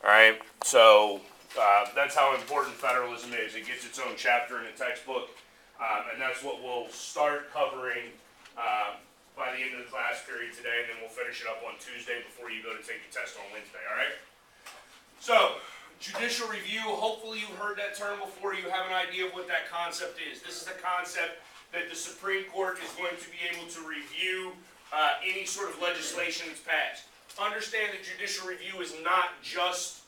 All right, so that's how important federalism is. It gets its own chapter in the textbook, and that's what we'll start covering by the end of the class period today, and then we'll finish it up on Tuesday before you go to take your test on Wednesday, all right? So, judicial review, hopefully you've heard that term before. You have an idea of what that concept is. This is a concept that the Supreme Court is going to be able to review any sort of legislation that's passed. Understand that judicial review is not just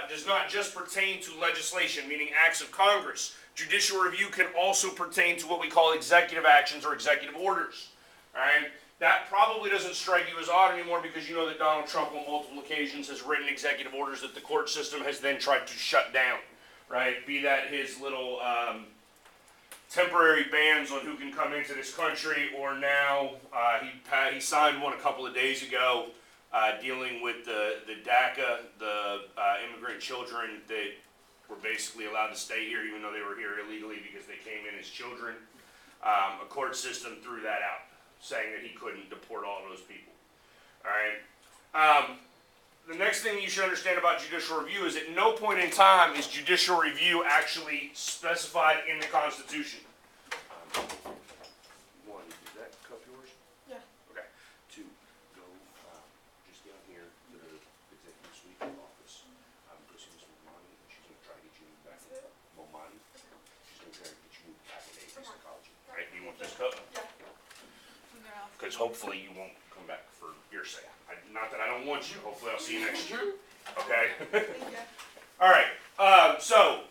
does not just pertain to legislation, meaning acts of Congress. Judicial review can also pertain to what we call executive actions or executive orders. All right? That probably doesn't strike you as odd anymore because you know that Donald Trump on multiple occasions has written executive orders that the court system has then tried to shut down. Right? Be that his little temporary bans on who can come into this country, or now he signed one a couple of days ago dealing with the DACA, the immigrant children that were basically allowed to stay here even though they were here illegally because they came in as children. A court system threw that out, saying that he couldn't deport all of those people. All right. The next thing you should understand about judicial review is at no point in time is judicial review actually specified in the Constitution. One, is that cup yours? Yeah. Okay. Two, go just down here to the executive suite office. Go see Ms. Momani, and she's going to try to get you back in Momani. She's going to try to get you back in psychology. All right, do you want this cup? Yeah. Because hopefully you won't come back for your sake. Not that I don't want you. Hopefully I'll see you next year. Okay? All right. So,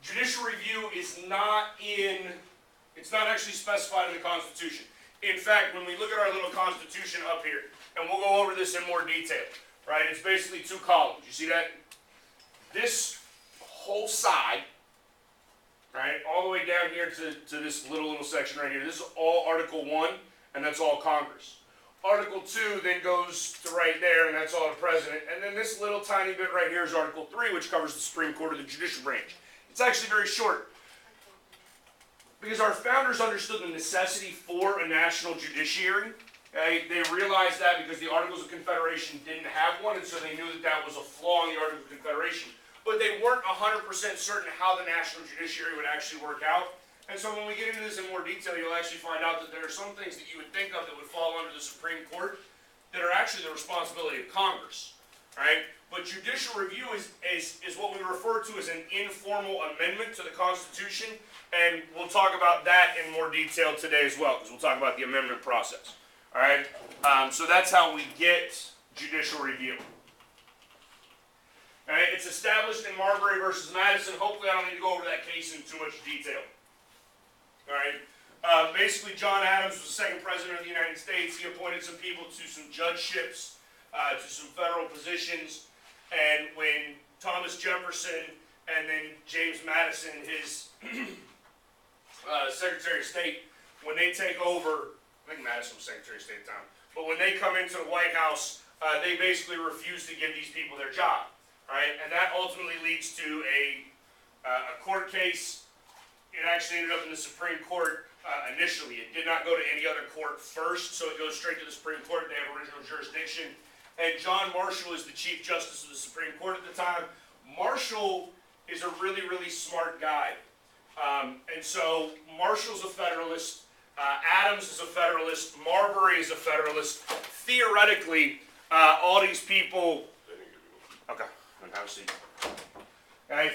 judicial review is not it's not actually specified in the Constitution. In fact, when we look at our little Constitution up here, and we'll go over this in more detail, right? It's basically two columns. You see that? This whole side, right, all the way down here to this little section right here. This is all Article 1, and that's all Congress. Article 2 then goes to right there, and that's all the President. And then this little tiny bit right here is Article 3, which covers the Supreme Court or the judicial branch. It's actually very short. Because our founders understood the necessity for a national judiciary. Okay? They realized that because the Articles of Confederation didn't have one, and so they knew that that was a flaw in the Articles of Confederation. But they weren't 100% certain how the national judiciary would actually work out. And so when we get into this in more detail, you'll actually find out that there are some things that you would think of that would fall under the Supreme Court that are actually the responsibility of Congress. Right? But judicial review is what we refer to as an informal amendment to the Constitution, and we'll talk about that in more detail today as well, because we'll talk about the amendment process. All right? So that's how we get judicial review. All right? It's established in Marbury versus Madison. Hopefully I don't need to go over that case in too much detail. All right. Basically, John Adams was the second president of the United States. He appointed some people to some judgeships, to some federal positions, and when Thomas Jefferson and then James Madison, his Secretary of State, when they take over, I think Madison was Secretary of State at the time, but when they come into the White House, they basically refuse to give these people their job. All right, and that ultimately leads to a court case. It actually ended up in the Supreme Court initially. It did not go to any other court first, so it goes straight to the Supreme Court. They have original jurisdiction. And John Marshall is the Chief Justice of the Supreme Court at the time. Marshall is a really, really smart guy. And so Marshall's a Federalist. Adams is a Federalist. Marbury is a Federalist. Theoretically, all these people... Okay, have a seat.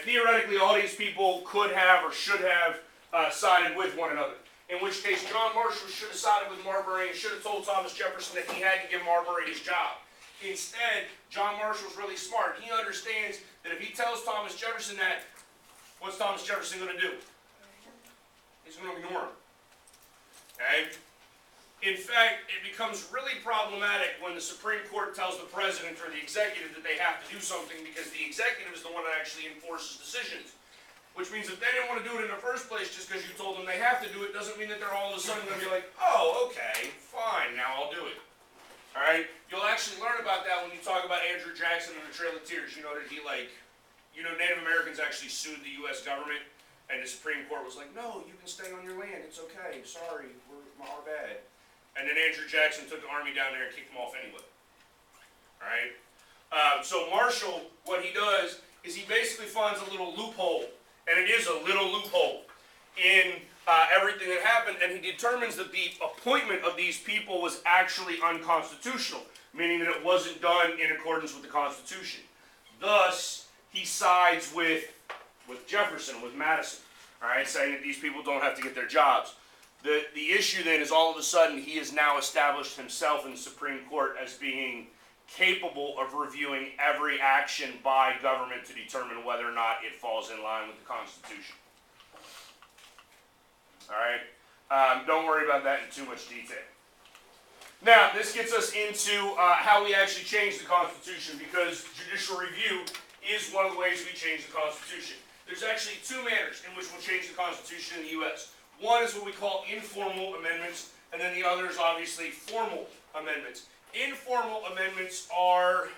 Theoretically, all these people could have or should have sided with one another. In which case, John Marshall should have sided with Marbury and should have told Thomas Jefferson that he had to give Marbury his job. Instead, John Marshall's really smart. He understands that if he tells Thomas Jefferson that, what's Thomas Jefferson going to do? He's going to ignore him. Okay? In fact, it becomes really problematic when the Supreme Court tells the President or the Executive that they have to do something because the Executive is the one that actually enforces decisions. Which means if they didn't want to do it in the first place just because you told them they have to do it, doesn't mean that they're all of a sudden going to be like, oh, okay, fine, now I'll do it. All right? You'll actually learn about that when you talk about Andrew Jackson and the Trail of Tears. You know that Native Americans actually sued the U.S. government, and the Supreme Court was like, no, you can stay on your land, it's okay, sorry, our bad. And then Andrew Jackson took the army down there and kicked them off anyway. All right? So Marshall, what he does is he basically finds a little loophole, and it is a little loophole in everything that happened, and he determines that the appointment of these people was actually unconstitutional, meaning that it wasn't done in accordance with the Constitution. Thus, he sides with Jefferson, with Madison, all right, saying that these people don't have to get their jobs. The issue then is all of a sudden he has now established himself in the Supreme Court as being capable of reviewing every action by government to determine whether or not it falls in line with the Constitution. All right? Don't worry about that in too much detail. Now, this gets us into how we actually change the Constitution, because judicial review is one of the ways we change the Constitution. There's actually two manners in which we'll change the Constitution in the U.S. One is what we call informal amendments, and then the other is obviously formal amendments. Informal amendments are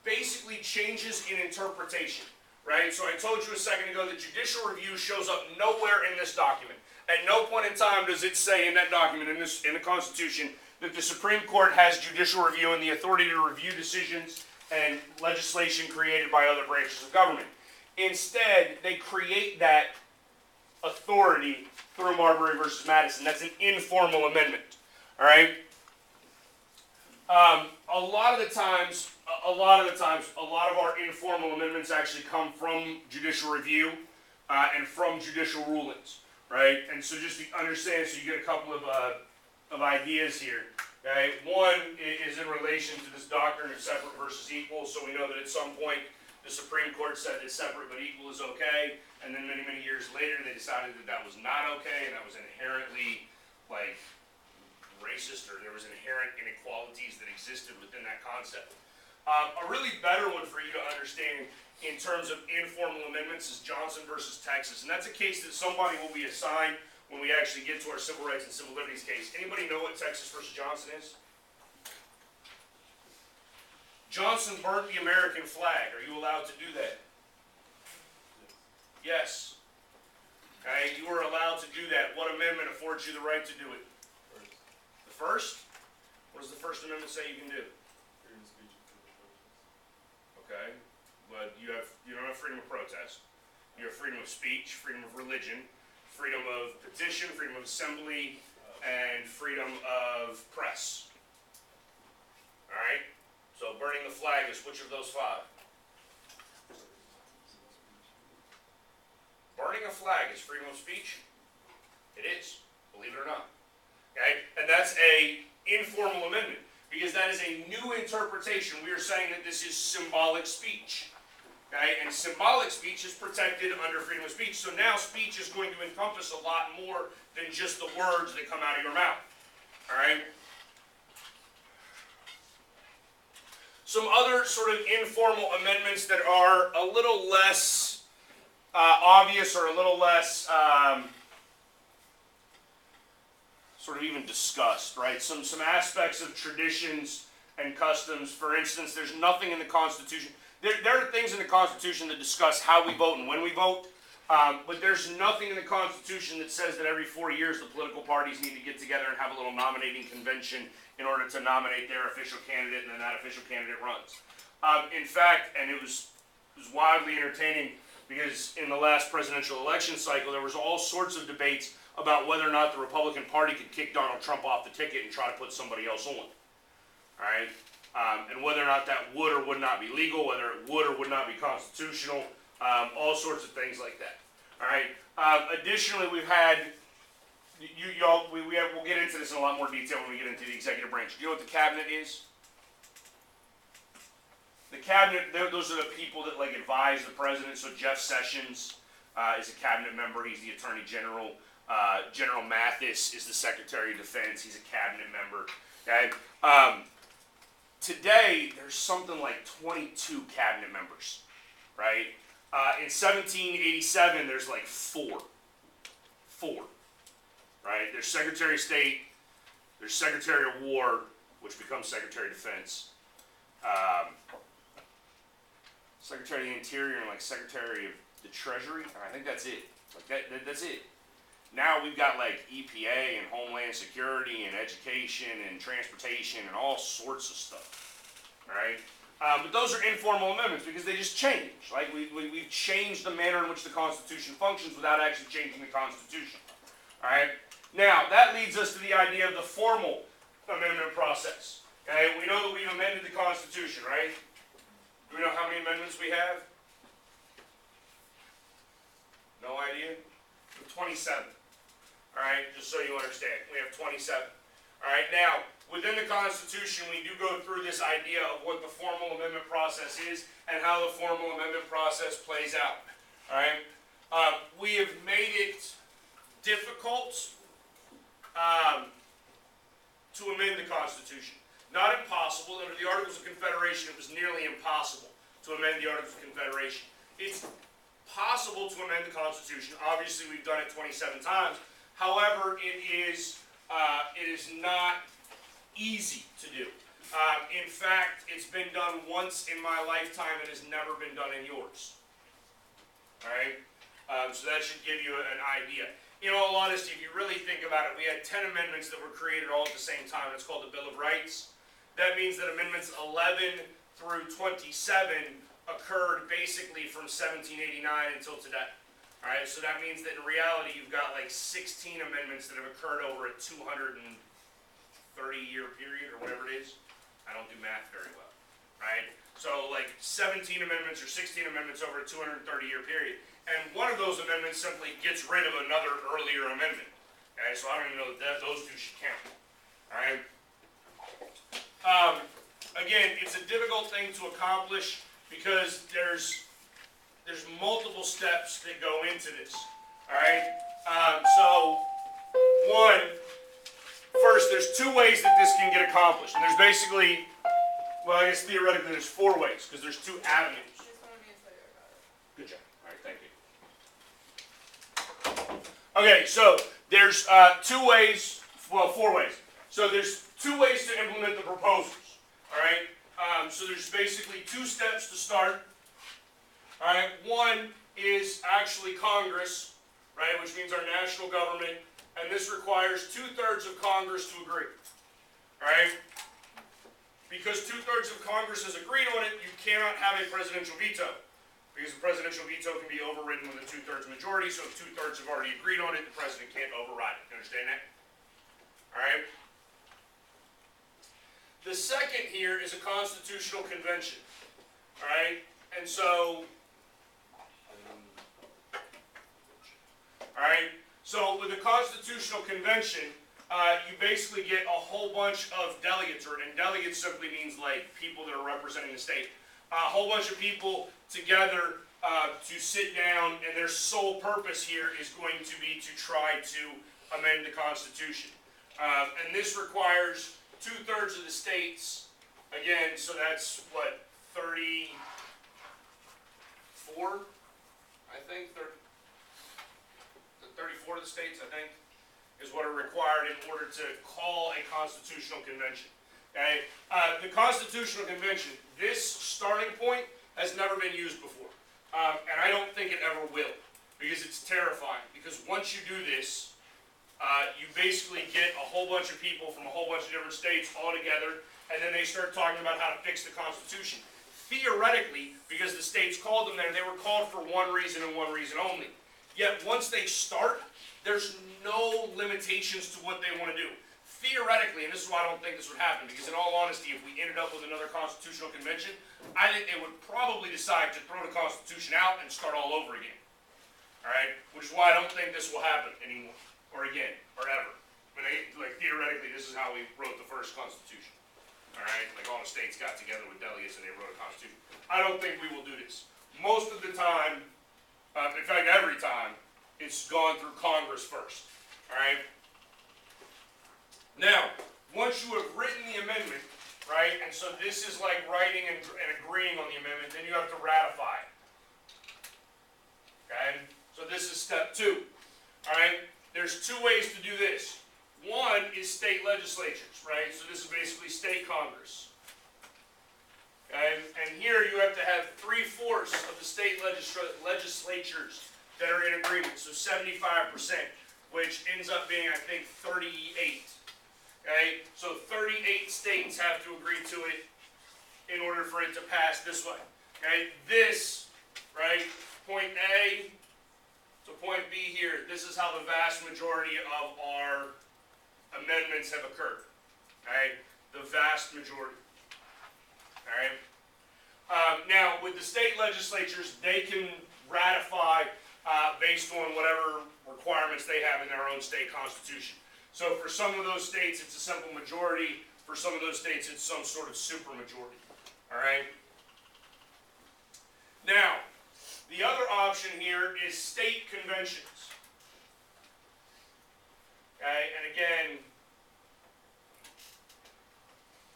basically changes in interpretation, right? So I told you a second ago that judicial review shows up nowhere in this document. At no point in time does it say in that document, in the Constitution, that the Supreme Court has judicial review and the authority to review decisions and legislation created by other branches of government. Instead, they create that authority through Marbury versus Madison. That's an informal amendment. All right. A lot of our informal amendments actually come from judicial review and from judicial rulings, right? And so just to understand, so you get a couple of ideas here. Okay, one is in relation to this doctrine of separate versus equal. So we know that at some point the Supreme Court said that separate but equal is okay, and then many, many years later they decided that that was not okay, and that was inherently like racist, or there was inherent inequalities that existed within that concept. A really better one for you to understand in terms of informal amendments is Johnson versus Texas, and that's a case that somebody will be assigned when we actually get to our civil rights and civil liberties case. Anybody know what Texas versus Johnson is? Johnson burnt the American flag. Are you allowed to do that? Yes. Okay, you are allowed to do that. What amendment affords you the right to do it? The first? What does the First Amendment say you can do? Freedom of speech and freedom of protest. Okay, but you don't have freedom of protest. You have freedom of speech, freedom of religion, freedom of petition, freedom of assembly, and freedom of press. All right? So burning the flag is which of those five? Burning a flag is freedom of speech? It is, believe it or not. Okay? And that's a informal amendment, because that is a new interpretation. We are saying that this is symbolic speech. Okay? And symbolic speech is protected under freedom of speech. So now speech is going to encompass a lot more than just the words that come out of your mouth. All right? Some other sort of informal amendments that are a little less obvious, or a little less sort of even discussed, right? Some aspects of traditions and customs. For instance, there's nothing in the Constitution. There are things in the Constitution that discuss how we vote and when we vote, but there's nothing in the Constitution that says that every 4 years the political parties need to get together and have a little nominating convention in order to nominate their official candidate, and then that official candidate runs. In fact, and it was wildly entertaining, because in the last presidential election cycle, there was all sorts of debates about whether or not the Republican Party could kick Donald Trump off the ticket and try to put somebody else on. All right? And whether or not that would or would not be legal, whether it would or would not be constitutional, all sorts of things like that. All right? Additionally, we've had, we'll get into this in a lot more detail when we get into the executive branch. Do you know what the cabinet is? The cabinet, those are the people that like advise the president. So Jeff Sessions is a cabinet member. He's the attorney general. General Mathis is the Secretary of Defense. He's a cabinet member. Okay. Today, there's something like 22 cabinet members, right? In 1787, there's like four, right? There's Secretary of State, there's Secretary of War, which becomes Secretary of Defense, Secretary of the Interior, and like Secretary of the Treasury. I think that's it. Like that's it. Now we've got like EPA and Homeland Security and Education and Transportation and all sorts of stuff. All right. But those are informal amendments because they just change. Like we've changed the manner in which the Constitution functions without actually changing the Constitution. All right. Now that leads us to the idea of the formal amendment process. Okay. We know that we've amended the Constitution, right? Do we know how many amendments we have? No idea? 27. All right, just so you understand, we have 27. All right, now, within the Constitution, we do go through this idea of what the formal amendment process is and how the formal amendment process plays out. All right, we have made it difficult to amend the Constitution. Not impossible. Under the Articles of Confederation, it was nearly impossible to amend the Articles of Confederation. It's possible to amend the Constitution. Obviously, we've done it 27 times. However, it is not easy to do. In fact, it's been done once in my lifetime and has never been done in yours. All right? So that should give you an idea. In all honesty, if you really think about it, we had 10 amendments that were created all at the same time. It's called the Bill of Rights. That means that amendments 11 through 27 occurred basically from 1789 until today. All right, so that means that in reality you've got like 16 amendments that have occurred over a 230-year period or whatever it is. I don't do math very well, right? So like 17 amendments or 16 amendments over a 230-year period. And one of those amendments simply gets rid of another earlier amendment. Okay, so I don't even know that those two should count. All right. Again, it's a difficult thing to accomplish because there's multiple steps that go into this. All right. So first, there's two ways that this can get accomplished, and there's basically, well, I guess theoretically there's four ways because there's two avenues. Good job. All right, thank you. Okay, so there's two ways, well, four ways. So there's two ways to implement the proposals. All right. So there's basically two steps to start. All right. One is actually Congress, right, which means our national government, and this requires 2/3 of Congress to agree. All right. Because 2/3 of Congress has agreed on it, you cannot have a presidential veto. Because a presidential veto can be overridden with a 2/3 majority, so if 2/3 have already agreed on it, the president can't override it. You understand that? All right? The second here is a constitutional convention. All right? And so, all right? So with a constitutional convention, you basically get a whole bunch of delegates, and delegates simply means like people that are representing the state. A whole bunch of people together to sit down, and their sole purpose here is going to be to try to amend the Constitution. And this requires 2/3 of the states, again, so that's what, 34, I think, 34 of the states, I think, is what are required in order to call a constitutional convention. Okay? The Constitutional Convention, this starting point has never been used before. And I don't think it ever will, because it's terrifying. Because once you do this, you basically get a whole bunch of people from a whole bunch of different states all together, and then they start talking about how to fix the Constitution. Theoretically, because the states called them there, they were called for one reason and one reason only. Yet once they start, there's no limitations to what they want to do. Theoretically, and this is why I don't think this would happen, because in all honesty, if we ended up with another constitutional convention, I think they would probably decide to throw the Constitution out and start all over again. All right? Which is why I don't think this will happen anymore, or again, or ever. I mean, like, theoretically, this is how we wrote the first Constitution. All right? Like, all the states got together with delegates and they wrote a Constitution. I don't think we will do this. Most of the time, in fact, every time, it's gone through Congress first. All right? Now, once you have written the amendment, right, and so this is like writing and agreeing on the amendment, then you have to ratify it. Okay? So this is step 2. All right? There's 2 ways to do this. One is state legislatures, right? So this is basically state Congress. Okay? And here you have to have 3/4 of the state legislatures that are in agreement, so 75%, which ends up being, I think, 38. Okay? So 38 states have to agree to it, in order for it to pass this way. Okay, this, right, point A to point B here, this is how the vast majority of our amendments have occurred. Okay, the vast majority. All right. Now, with the state legislatures, they can ratify based on whatever requirements they have in their own state constitution. So for some of those states, it's a simple majority. For some of those states, it's some sort of supermajority. All right? Now, the other option here is state conventions. Okay? And again,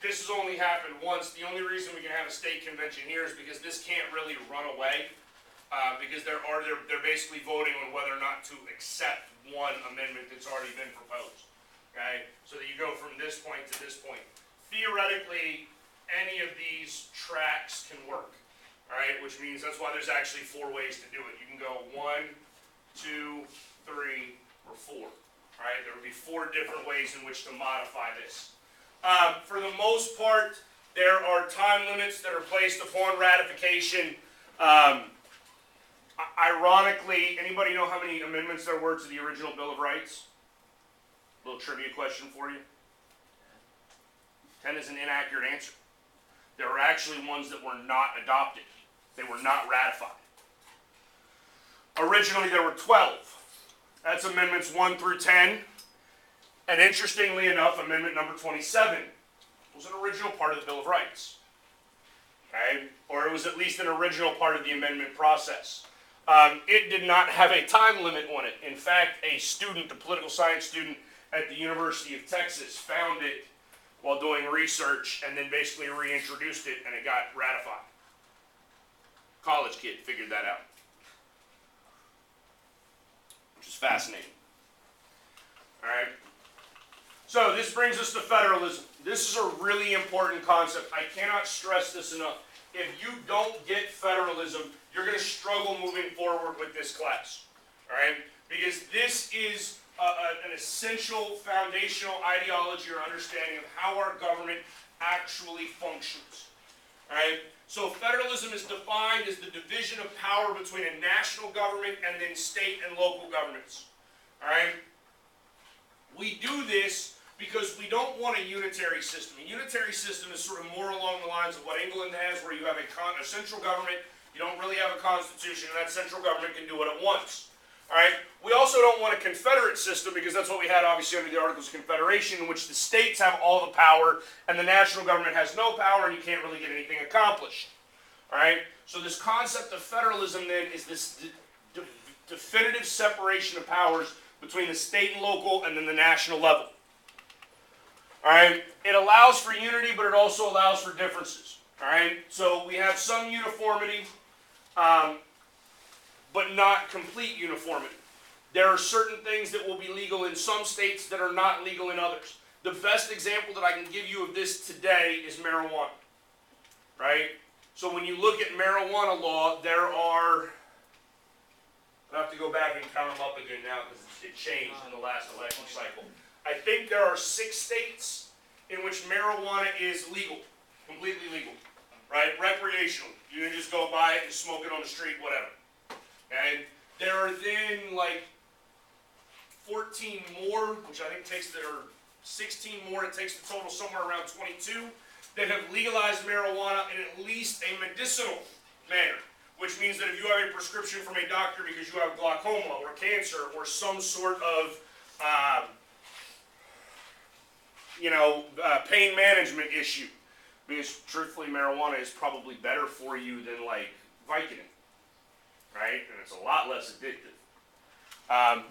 this has only happened once. The only reason we can have a state convention here is because this can't really run away. Because they're basically voting on whether or not to accept one amendment that's already been proposed. Okay, so that you go from this point to this point. Theoretically, any of these tracks can work. All right, which means that's why there's actually 4 ways to do it. You can go 1, 2, 3, or 4. All right, there would be 4 different ways in which to modify this. For the most part, there are time limits that are placed upon ratification. Ironically, anybody know how many amendments there were to the original Bill of Rights? Little trivia question for you. 10 is an inaccurate answer. There were actually ones that were not adopted. They were not ratified. Originally, there were 12. That's amendments 1 through 10. And interestingly enough, amendment number 27 was an original part of the Bill of Rights. Okay? Or it was at least an original part of the amendment process. It did not have a time limit on it. In fact, a student, a political science student at the University of Texas, found it while doing research and then basically reintroduced it and it got ratified. College kid figured that out, which is fascinating. All right. So this brings us to federalism. This is a really important concept. I cannot stress this enough. If you don't get federalism, you're going to struggle moving forward with this class. All right? Because this is an essential foundational ideology or understanding of how our government actually functions. All right? So federalism is defined as the division of power between a national government and then state and local governments. All right? We do this because we don't want a unitary system. A unitary system is sort of more along the lines of what England has, where you have a central government, you don't really have a constitution, and that central government can do what it wants. All right? We also don't want a confederate system, because that's what we had obviously under the Articles of Confederation, in which the states have all the power, and the national government has no power, and you can't really get anything accomplished. All right? So this concept of federalism, then, is this definitive separation of powers between the state and local, and then the national level. All right, it allows for unity, but it also allows for differences. All right, so we have some uniformity, but not complete uniformity. There are certain things that will be legal in some states that are not legal in others. The best example that I can give you of this today is marijuana. Right? So when you look at marijuana law, there are, I have to go back and count them up again now because it changed in the last election cycle. I think there are 6 states in which marijuana is legal, completely legal, right? Recreational. You can just go buy it and smoke it on the street, whatever. And there are then like 14 more, which I think takes or 16 more, it takes the total somewhere around 22, that have legalized marijuana in at least a medicinal manner. Which means that if you have a prescription from a doctor because you have glaucoma or cancer or some sort of pain management issue, because truthfully marijuana is probably better for you than like Vicodin, right? And it's a lot less addictive.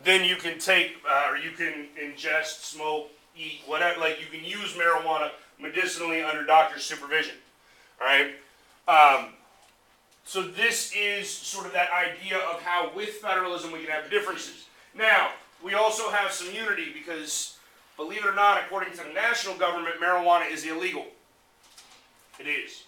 Then you can take, or you can ingest, smoke, eat, whatever, like you can use marijuana medicinally under doctor's supervision, all right? So this is sort of that idea of how with federalism we can have differences. Now, we also have some unity because, believe it or not, according to the national government, marijuana is illegal. It is.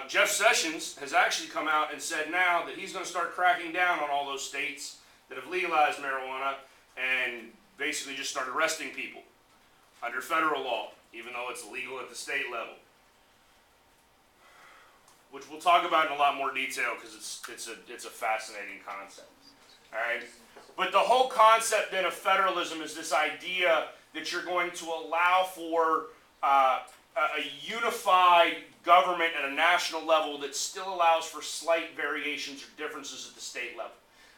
Jeff Sessions has actually come out and said now that he's going to start cracking down on all those states that have legalized marijuana and basically just start arresting people under federal law, even though it's illegal at the state level. which we'll talk about in a lot more detail because it's a fascinating concept. All right, but the whole concept then of federalism is this idea that you're going to allow for a unified government at a national level that still allows for slight variations or differences at the state level.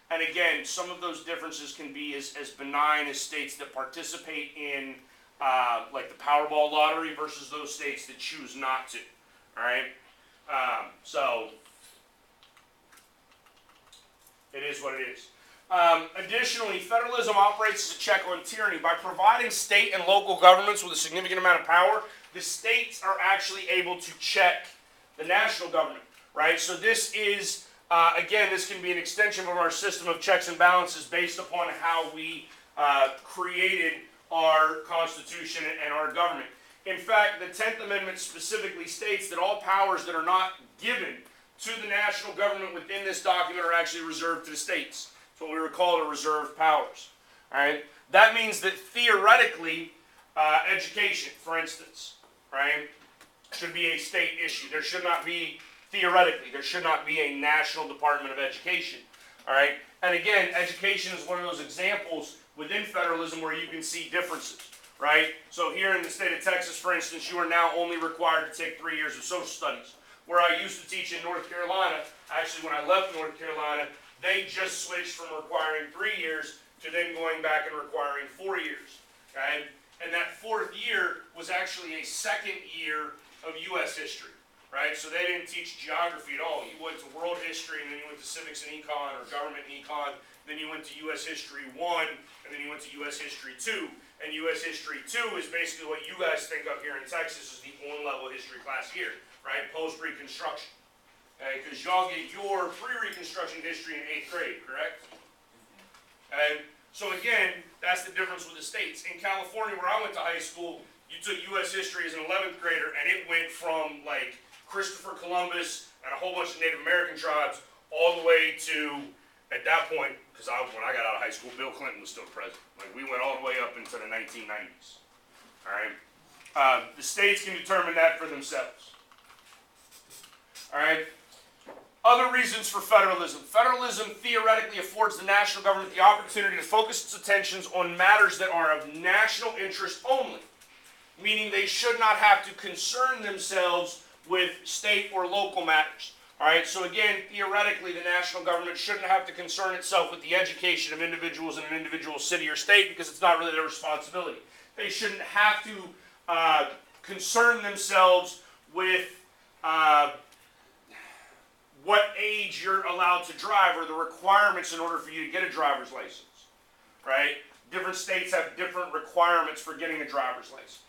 And again, some of those differences can be as benign as states that participate in like the Powerball lottery versus those states that choose not to. All right, so it is what it is. Additionally, federalism operates as a check on tyranny. By providing state and local governments with a significant amount of power, the states are actually able to check the national government, right? So this is, again, this can be an extension of our system of checks and balances based upon how we created our Constitution and our government. In fact, the 10th Amendment specifically states that all powers that are not given to the national government within this document are actually reserved to the states. It's what we would call the reserved powers. All right? That means that theoretically, education, for instance, right, should be a state issue. There should not be, theoretically, there should not be a national Department of Education. All right? And again, education is one of those examples within federalism where you can see differences. Right? So here in the state of Texas, for instance, you are now only required to take 3 years of social studies. Where I used to teach in North Carolina, actually when I left North Carolina, they just switched from requiring 3 years to then going back and requiring 4 years. Okay? And that fourth year was actually a second year of U.S. history. Right? So they didn't teach geography at all. You went to world history, and then you went to civics and econ, or government and econ. Then you went to U.S. History 1, and then you went to U.S. History 2. And U.S. History 2 is basically what you guys think of here in Texas as the on-level history class here, right? Post-Reconstruction. Okay, because y'all get your pre-Reconstruction history in 8th grade, correct? And so again, that's the difference with the states. In California, where I went to high school, you took U.S. history as an 11th grader, and it went from like Christopher Columbus and a whole bunch of Native American tribes all the way to, at that point, because when I got out of high school, Bill Clinton was still president. Like, we went all the way up into the 1990s. All right? The states can determine that for themselves. All right? Other reasons for federalism. Federalism theoretically affords the national government the opportunity to focus its attentions on matters that are of national interest only, meaning they should not have to concern themselves with state or local matters. All right, so again, theoretically, the national government shouldn't have to concern itself with the education of individuals in an individual city or state because it's not really their responsibility. They shouldn't have to concern themselves with what age you're allowed to drive or the requirements in order for you to get a driver's license, right? Different states have different requirements for getting a driver's license.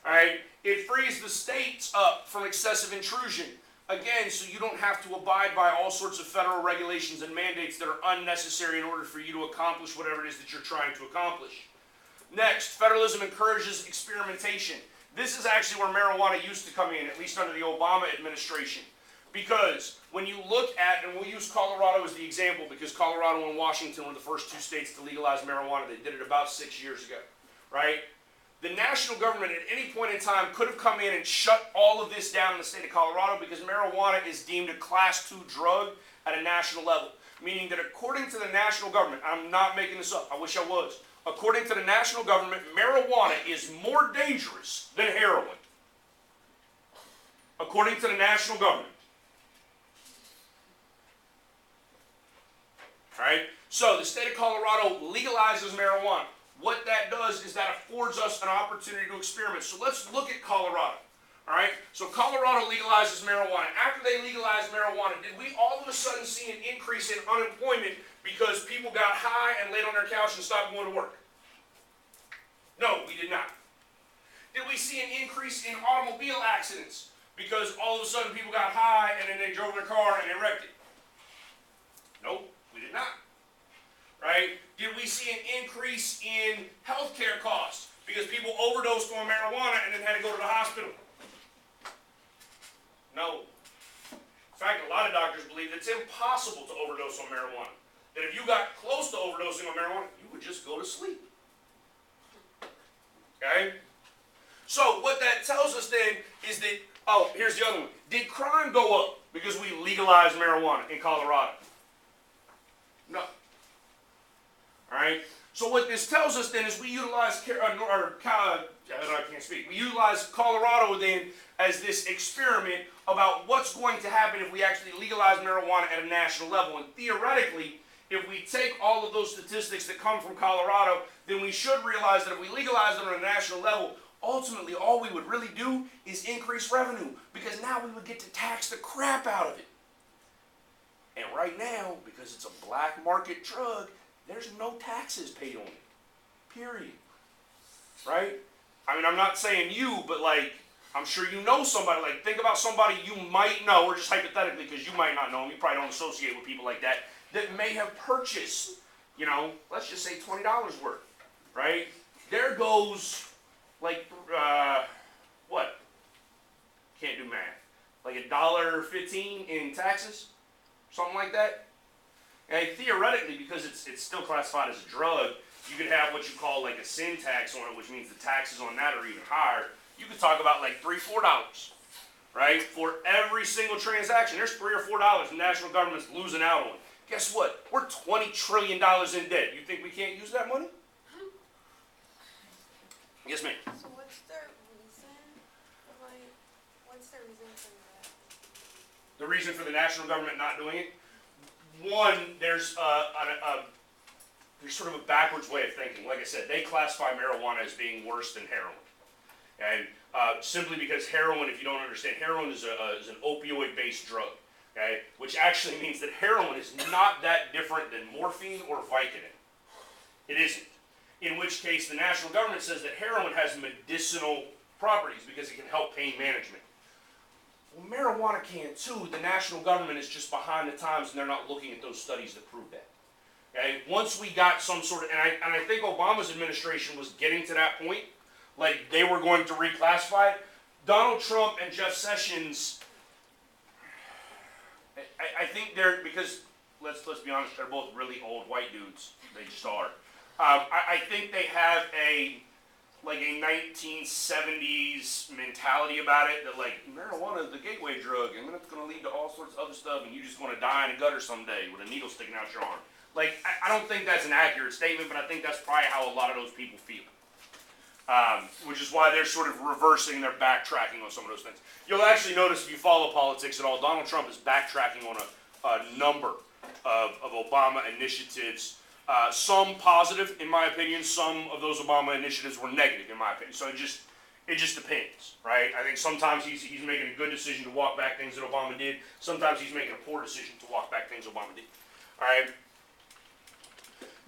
All right, it frees the states up from excessive intrusion. Again, so you don't have to abide by all sorts of federal regulations and mandates that are unnecessary in order for you to accomplish whatever it is that you're trying to accomplish. Next, federalism encourages experimentation. This is actually where marijuana used to come in, at least under the Obama administration. Because when you look at, and we'll use Colorado as the example because Colorado and Washington were the first two states to legalize marijuana. They did it about 6 years ago, right? The national government at any point in time could have come in and shut all of this down in the state of Colorado because marijuana is deemed a Class 2 drug at a national level. Meaning that according to the national government, I'm not making this up, I wish I was. According to the national government, marijuana is more dangerous than heroin. According to the national government. Alright? So the state of Colorado legalizes marijuana. What that does is that affords us an opportunity to experiment. So let's look at Colorado. All right? So Colorado legalizes marijuana. After they legalized marijuana, did we all of a sudden see an increase in unemployment because people got high and laid on their couch and stopped going to work? No, we did not. Did we see an increase in automobile accidents because all of a sudden people got high and then they drove their car and they wrecked it? Nope, we did not. Right? Did we see an increase in healthcare costs because people overdosed on marijuana and then had to go to the hospital? No. In fact, a lot of doctors believe it's impossible to overdose on marijuana. That if you got close to overdosing on marijuana, you would just go to sleep. Okay? So what that tells us then is that, oh, here's the other one. Did crime go up because legalize marijuana in Colorado? No. All right. So what this tells us then is we utilize we utilize Colorado then as this experiment about what's going to happen if we actually legalize marijuana at a national level. And theoretically, if we take all of those statistics that come from Colorado, then we should realize that if we legalize them at a national level, ultimately all we would really do is increase revenue, because now we would get to tax the crap out of it. And right now, because it's a black market drug, there's no taxes paid on it. Period. Right? I mean, I'm not saying you, but like, I'm sure you know somebody. Like, think about somebody you might know, or just hypothetically, because you might not know them, you probably don't associate with people like that, that may have purchased, you know, let's just say $20 worth. Right? There goes, like, what? Can't do math. Like $1.15 in taxes? Something like that? And theoretically, because it's still classified as a drug, you could have what you call like a sin tax on it, which means the taxes on that are even higher. You could talk about like $3, $4, right? For every single transaction, there's $3 or $4 the national government's losing out on. Guess what? We're $20 trillion in debt. You think we can't use that money? Yes, ma'am. So what's their reason? What's their reason for that? The reason for the national government not doing it? One, there's sort of a backwards way of thinking. Like I said, they classify marijuana as being worse than heroin. And simply because heroin, if you don't understand, heroin is an opioid-based drug. Okay? Which actually means that heroin is not that different than morphine or Vicodin. It isn't. In which case, the national government says that heroin has medicinal properties because it can help pain management. Well, marijuana can too. The national government is just behind the times, and they're not looking at those studies that prove that. Okay? Once we got some sort of, and I think Obama's administration was getting to that point, like they were going to reclassify it. Donald Trump and Jeff Sessions, I think they're, because let's be honest, they're both really old white dudes. They just are. I think they have a 1970s mentality about it, that like marijuana is the gateway drug, and then it's going to lead to all sorts of other stuff, and you're just going to die in a gutter someday with a needle sticking out your arm. Like, I don't think that's an accurate statement, but I think that's probably how a lot of those people feel. Which is why they're sort of reversing, they're backtracking on some of those things. You'll actually notice if you follow politics at all, Donald Trump is backtracking on a number of Obama initiatives. Some positive, in my opinion. Some of those Obama initiatives were negative, in my opinion. So it just depends, right? I think sometimes he's making a good decision to walk back things that Obama did. Sometimes he's making a poor decision to walk back things Obama did. All right.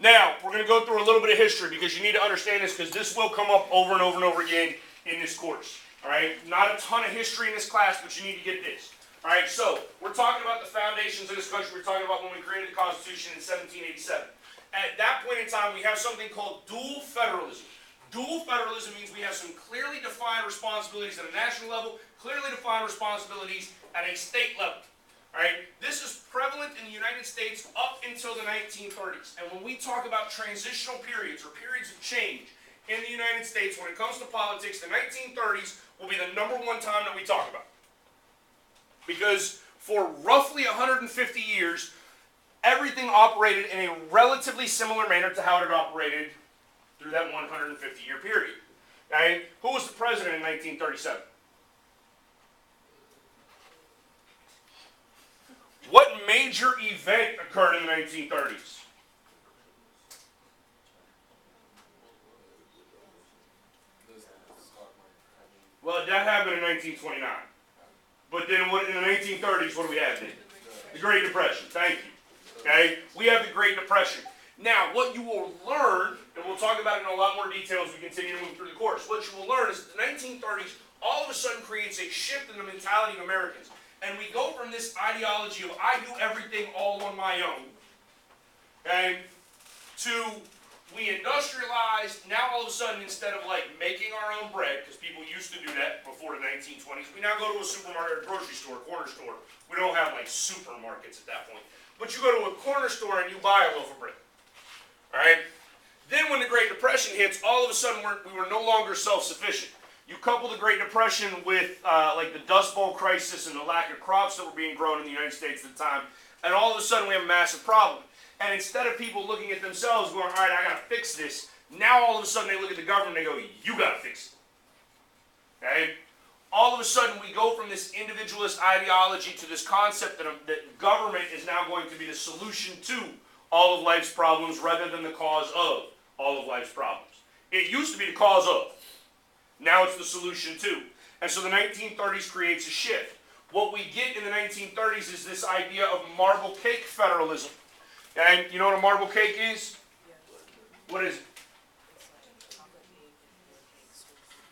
Now we're going to go through a little bit of history, because you need to understand this, because this will come up over and over and over again in this course. All right. Not a ton of history in this class, but you need to get this. All right. So we're talking about the foundations of this country. We're talking about when we created the Constitution in 1787. At that point in time, we have something called dual federalism. Dual federalism means we have some clearly defined responsibilities at a national level, clearly defined responsibilities at a state level. All right? This is prevalent in the United States up until the 1930s. And when we talk about transitional periods or periods of change in the United States, when it comes to politics, the 1930s will be the number one time that we talk about. Because for roughly 150 years, everything operated in a relatively similar manner to how it had operated through that 150-year period. Okay? Who was the president in 1937? What major event occurred in the 1930s? Well, that happened in 1929. But then in the 1930s, what do we have then? The Great Depression. Thank you. Okay? We have the Great Depression. Now, what you will learn, and we'll talk about it in a lot more detail as we continue to move through the course, what you will learn is that the 1930s all of a sudden creates a shift in the mentality of Americans. And we go from this ideology of I do everything all on my own, okay, to we industrialize. Now all of a sudden, instead of like making our own bread, because people used to do that before the 1920s, we now go to a supermarket or grocery store, corner store. We don't have like supermarkets at that point. But you go to a corner store and you buy a loaf of bread. All right? Then when the Great Depression hits, all of a sudden we were no longer self-sufficient. You couple the Great Depression with like the Dust Bowl crisis and the lack of crops that were being grown in the United States at the time, and all of a sudden we have a massive problem. And instead of people looking at themselves going, all right, I got to fix this, now all of a sudden they look at the government and they go, you got to fix it. Okay? All of a sudden we go from this individualist ideology to this concept that government is now going to be the solution to all of life's problems rather than the cause of all of life's problems. It used to be the cause of. Now it's the solution to. And so the 1930s creates a shift. What we get in the 1930s is this idea of marble cake federalism. And you know what a marble cake is? What is it?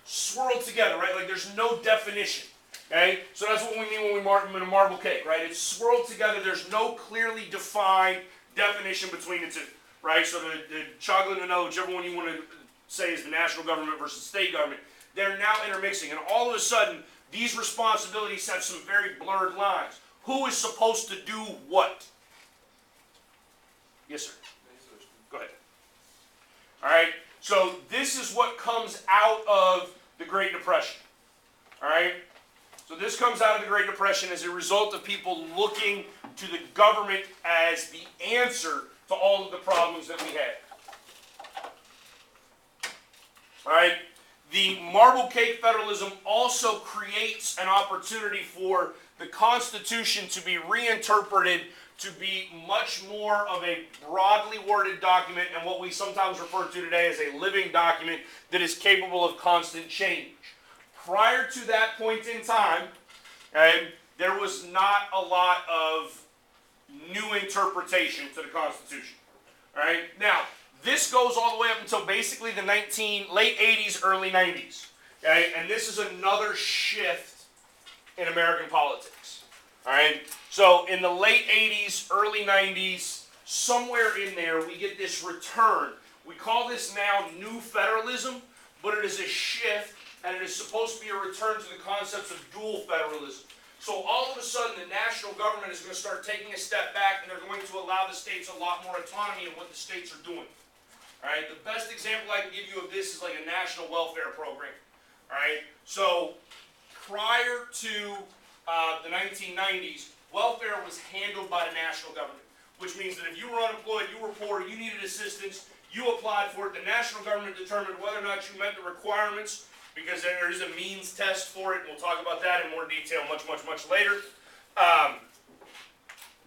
Swirled together, right? Like there's no definition. Okay? So that's what we mean when we mark them in a marble cake, right? It's swirled together. There's no clearly defined definition between the two, right? So the chocolate and vanilla, whichever one you want to say is the national government versus state government, they're now intermixing. And all of a sudden, these responsibilities have some very blurred lines. Who is supposed to do what? Yes, sir. Go ahead. All right. So this is what comes out of the Great Depression. All right. So this comes out of the Great Depression as a result of people looking to the government as the answer to all of the problems that we have. All right. The marble cake federalism also creates an opportunity for the Constitution to be reinterpreted to be much more of a broadly worded document and what we sometimes refer to today as a living document that is capable of constant change. Prior to that point in time, there was not a lot of new interpretation to the Constitution. All right? Now, this goes all the way up until basically the late 80s, early 90s. Okay? And this is another shift in American politics. All right? So in the late 80s, early 90s, somewhere in there, we get this return. We call this now New Federalism, but it is a shift, and it is supposed to be a return to the concepts of dual federalism. So all of a sudden, the national government is going to start taking a step back, and they're going to allow the states a lot more autonomy in what the states are doing. All right, the best example I can give you of this is like a national welfare program. All right, so prior to the 1990s, welfare was handled by the national government, which means that if you were unemployed, you were poor, you needed assistance, you applied for it, the national government determined whether or not you met the requirements, because there is a means test for it, and we'll talk about that in more detail much later.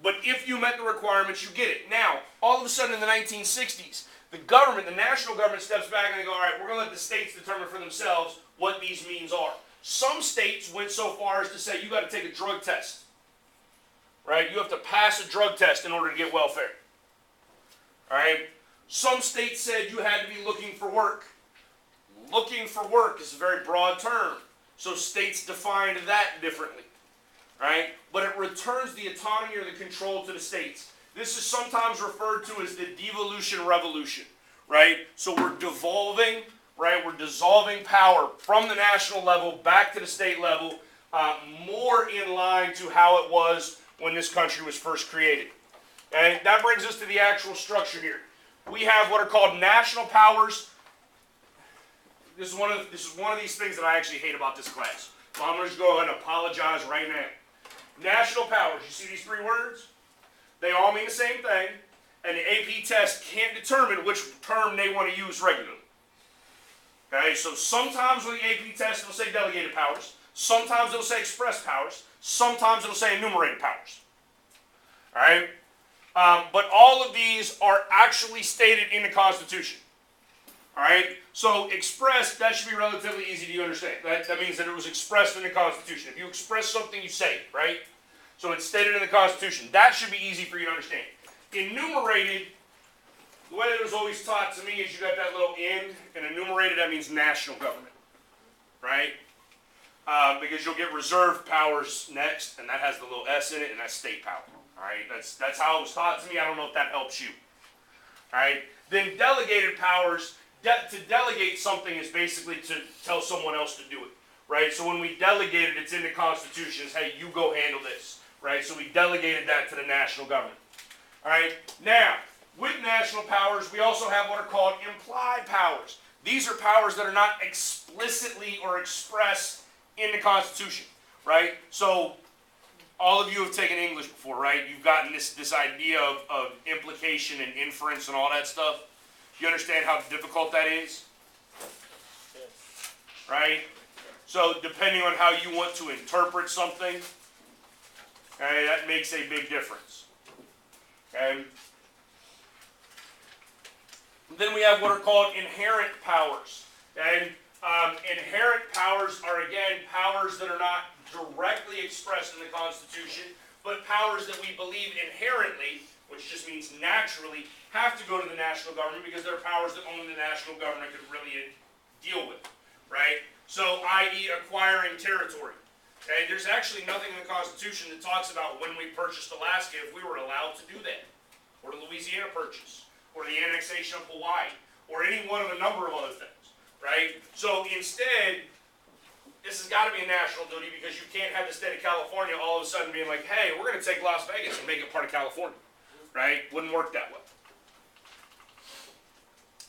But if you met the requirements, you get it. Now, all of a sudden in the 1960s, the government, the national government steps back and they go, all right, we're going to let the states determine for themselves what these means are. Some states went so far as to say you got to take a drug test. Right? You have to pass a drug test in order to get welfare. All right? Some states said you had to be looking for work. Looking for work is a very broad term. So states defined that differently. Right? But it returns the autonomy or the control to the states. This is sometimes referred to as the devolution revolution, right? So we're devolving, right? We're dissolving power from the national level back to the state level, more in line to how it was when this country was first created. And that brings us to the actual structure here. We have what are called national powers. This is one of these things that I actually hate about this class. So I'm going to just go ahead and apologize right now. National powers. You see these three words? They all mean the same thing, and the AP test can't determine which term they want to use regularly. Okay, so sometimes on the AP test it'll say delegated powers, sometimes it'll say express powers, sometimes it'll say enumerated powers. All right? But all of these are actually stated in the Constitution. All right? So expressed, that should be relatively easy to understand. That means that it was expressed in the Constitution. If you express something, you say it, right? So it's stated in the Constitution. That should be easy for you to understand. Enumerated, the way that it was always taught to me is you got that little end, and enumerated, that means national government, right? Because you'll get reserved powers next, and that has the little S in it, and that's state power. All right, that's how it was taught to me. I don't know if that helps you. All right, then delegated powers. To delegate something is basically to tell someone else to do it, right? So when we delegated, it's in the Constitution. It's, hey, you go handle this. Right, so we delegated that to the national government. All right, now, with national powers, we also have what are called implied powers. These are powers that are not explicitly or expressed in the Constitution, right? So all of you have taken English before, right? You've gotten this idea of implication and inference and all that stuff. You understand how difficult that is? Right? So depending on how you want to interpret something, okay, that makes a big difference. Okay? Then we have what are called inherent powers. Okay? Inherent powers are, again, powers that are not directly expressed in the Constitution, but powers that we believe inherently, which just means naturally, have to go to the national government because they're powers that only the national government could really deal with, right? So, i.e. acquiring territory. Okay? There's actually nothing in the Constitution that talks about when we purchased Alaska if we were allowed to do that, or the Louisiana Purchase, or the annexation of Hawaii, or any one of a number of other things, right? So instead, this has got to be a national duty because you can't have the state of California all of a sudden being like, hey, we're going to take Las Vegas and make it part of California, right? Wouldn't work that way.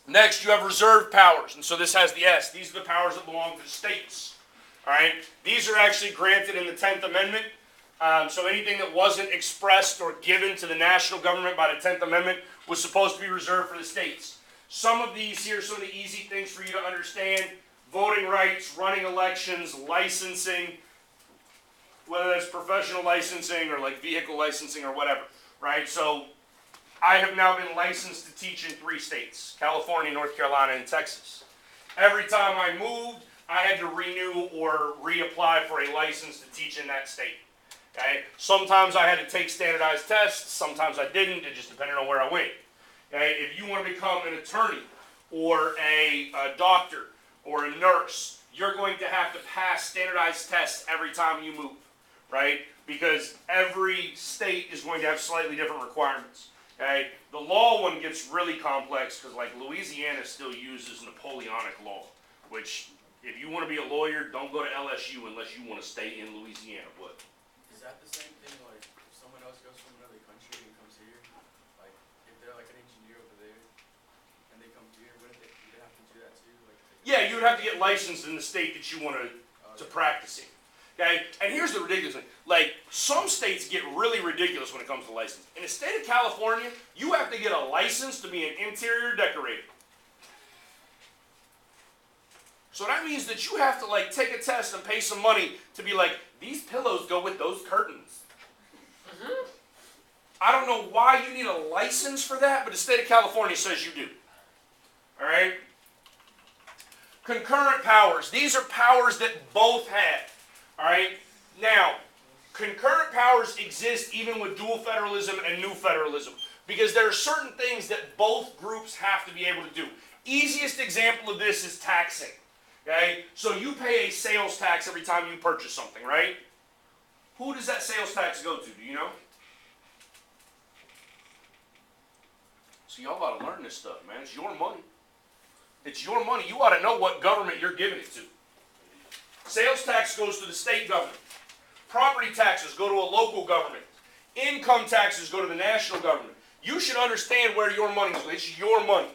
Next, you have reserved powers, and so this has the S. These are the powers that belong to the states, all right? These are actually granted in the 10th Amendment. So anything that wasn't expressed or given to the national government by the 10th Amendment was supposed to be reserved for the states. Some of these here, some of the easy things for you to understand: voting rights, running elections, licensing, whether that's professional licensing or like vehicle licensing or whatever, right? So I have now been licensed to teach in 3 states: California, North Carolina, and Texas. Every time I moved, I had to renew or reapply for a license to teach in that state. Okay? Sometimes I had to take standardized tests, sometimes I didn't, it just depended on where I went. Okay? If you want to become an attorney or a doctor or a nurse, you're going to have to pass standardized tests every time you move, right? Because every state is going to have slightly different requirements. Okay? The law one gets really complex because, like, Louisiana still uses Napoleonic law, which, if you want to be a lawyer, don't go to LSU unless you want to stay in Louisiana. But Is that the same thing, like, if someone else goes from another country and comes here, like, if they're like an engineer over there, and they come here, wouldn't they, do they have to do that too? Like, yeah, you would have to get licensed in the state that you want to practice in. Okay? And here's the ridiculous thing. Like, some states get really ridiculous when it comes to license. In the state of California, you have to get a license to be an interior decorator. So that means that you have to, like, take a test and pay some money to be like, these pillows go with those curtains. I don't know why you need a license for that, but the state of California says you do. All right? Concurrent powers. These are powers that both have. All right? Now, concurrent powers exist even with dual federalism and new federalism because there are certain things that both groups have to be able to do. Easiest example of this is taxing. Okay? So you pay a sales tax every time you purchase something, right? Who does that sales tax go to? Do you know? So y'all ought to learn this stuff, man. It's your money. It's your money. You ought to know what government you're giving it to. Sales tax goes to the state government. Property taxes go to a local government. Income taxes go to the national government. You should understand where your money is. It's your money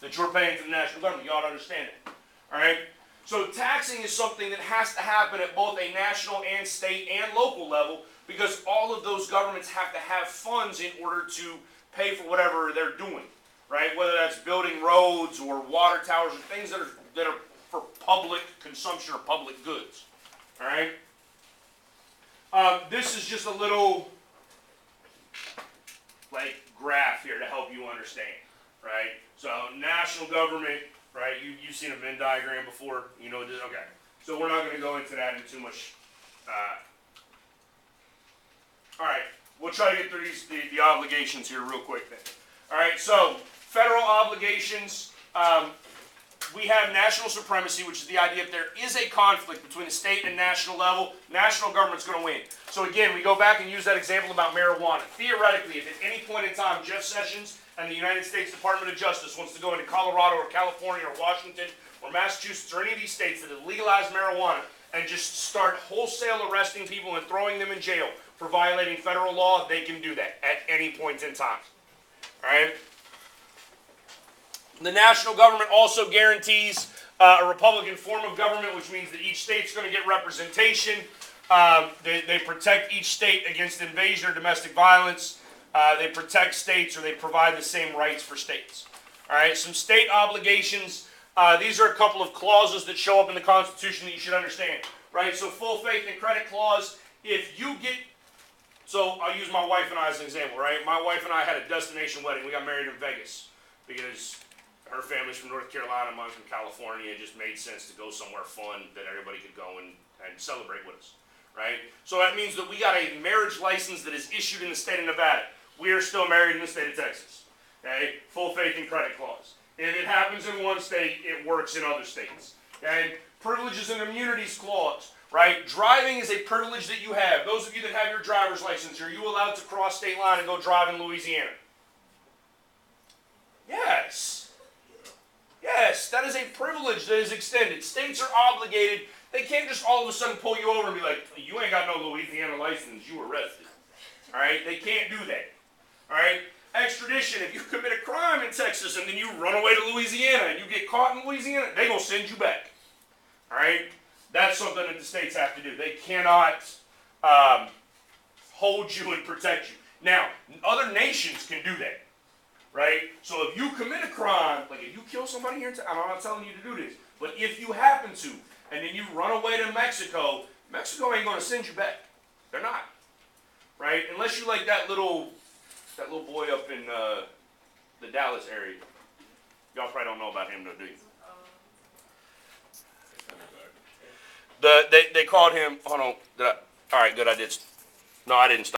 that you're paying to the national government. You ought to understand it. All right? So taxing is something that has to happen at both a national and state and local level because all of those governments have to have funds in order to pay for whatever they're doing, right? Whether that's building roads or water towers or things that are for public consumption or public goods, all right? This is just a little, like, graph here to help you understand, right? So national government, right? You've seen a Venn diagram before, you know. Okay, so we're not going to go into that in too much. All right, we'll try to get through the obligations here real quick then. All right, so federal obligations. We have national supremacy, which is the idea if there is a conflict between the state and national level, national government's going to win. So again, we go back and use that example about marijuana. Theoretically, if at any point in time Jeff Sessions and the United States Department of Justice wants to go into Colorado or California or Washington or Massachusetts or any of these states that have legalized marijuana and just start wholesale arresting people and throwing them in jail for violating federal law, they can do that at any point in time. All right? The national government also guarantees a Republican form of government, which means that each state's going to get representation. They protect each state against invasion or domestic violence. They protect states, or they provide the same rights for states. All right, some state obligations. These are a couple of clauses that show up in the Constitution that you should understand. Right, so full faith and credit clause. If you get, so I'll use my wife and I as an example. Right, my wife and I had a destination wedding. We got married in Vegas because her family's from North Carolina, mine's from California. It just made sense to go somewhere fun that everybody could go and celebrate with us. Right, so that means that we got a marriage license that is issued in the state of Nevada. We are still married in the state of Texas. Okay, full faith and credit clause. If it happens in one state, it works in other states. Okay, privileges and immunities clause. Right, driving is a privilege that you have. Those of you that have your driver's license, are you allowed to cross state line and go drive in Louisiana? Yes. Yes, that is a privilege that is extended. States are obligated. They can't just all of a sudden pull you over and be like, you ain't got no Louisiana license, you arrested. All right, they can't do that. All right, extradition. If you commit a crime in Texas and then you run away to Louisiana and you get caught in Louisiana, they're going to send you back. All right, that's something that the states have to do. They cannot hold you and protect you. Now, other nations can do that. Right? So if you commit a crime, like if you kill somebody here, I'm not telling you to do this, but if you happen to, and then you run away to Mexico, Mexico ain't going to send you back. They're not. Right? Unless you like that little boy up in the Dallas area. Y'all probably don't know about him though, do you? They called him, hold on, all right, good, I didn't stop.